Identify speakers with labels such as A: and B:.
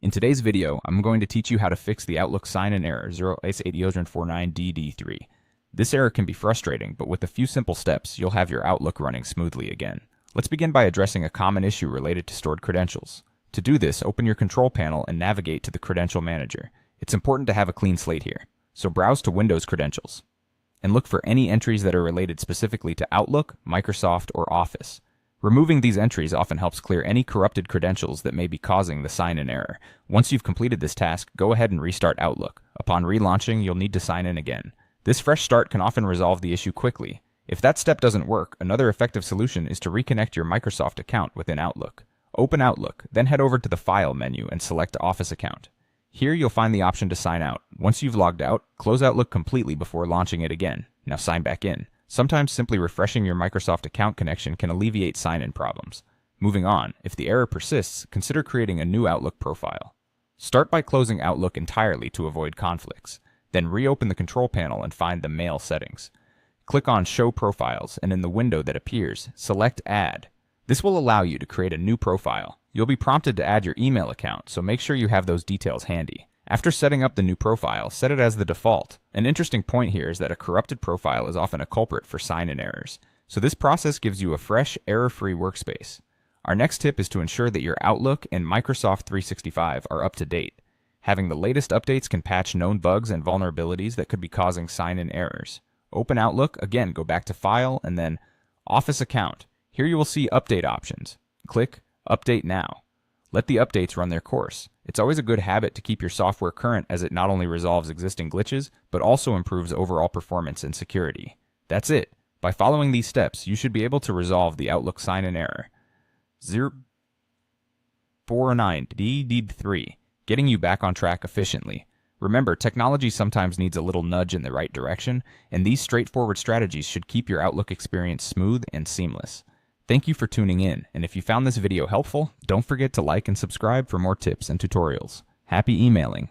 A: In today's video, I'm going to teach you how to fix the Outlook sign-in error 0x80049dd3. This error can be frustrating, but with a few simple steps, you'll have your Outlook running smoothly again. Let's begin by addressing a common issue related to stored credentials. To do this, open your control panel and navigate to the Credential Manager. It's important to have a clean slate here, so browse to Windows Credentials and look for any entries that are related specifically to Outlook, Microsoft, or Office. Removing these entries often helps clear any corrupted credentials that may be causing the sign-in error. Once you've completed this task, go ahead and restart Outlook. Upon relaunching, you'll need to sign in again. This fresh start can often resolve the issue quickly. If that step doesn't work, another effective solution is to reconnect your Microsoft account within Outlook. Open Outlook, then head over to the File menu and select Office Account. Here you'll find the option to sign out. Once you've logged out, close Outlook completely before launching it again. Now sign back in. Sometimes simply refreshing your Microsoft account connection can alleviate sign-in problems. Moving on, if the error persists, consider creating a new Outlook profile. Start by closing Outlook entirely to avoid conflicts. Then reopen the control panel and find the Mail settings. Click on Show Profiles, and in the window that appears, select Add. This will allow you to create a new profile. You'll be prompted to add your email account, so make sure you have those details handy. After setting up the new profile, set it as the default. An interesting point here is that a corrupted profile is often a culprit for sign-in errors, so this process gives you a fresh, error-free workspace. Our next tip is to ensure that your Outlook and Microsoft 365 are up to date. Having the latest updates can patch known bugs and vulnerabilities that could be causing sign-in errors. Open Outlook, again go back to File, and then Office Account. Here you will see Update options. Click Update Now. Let the updates run their course. It's always a good habit to keep your software current, as it not only resolves existing glitches, but also improves overall performance and security. That's it. By following these steps, you should be able to resolve the Outlook sign-in error 0x80049dd3, getting you back on track efficiently. Remember, technology sometimes needs a little nudge in the right direction, and these straightforward strategies should keep your Outlook experience smooth and seamless. Thank you for tuning in, and if you found this video helpful, don't forget to like and subscribe for more tips and tutorials. Happy emailing!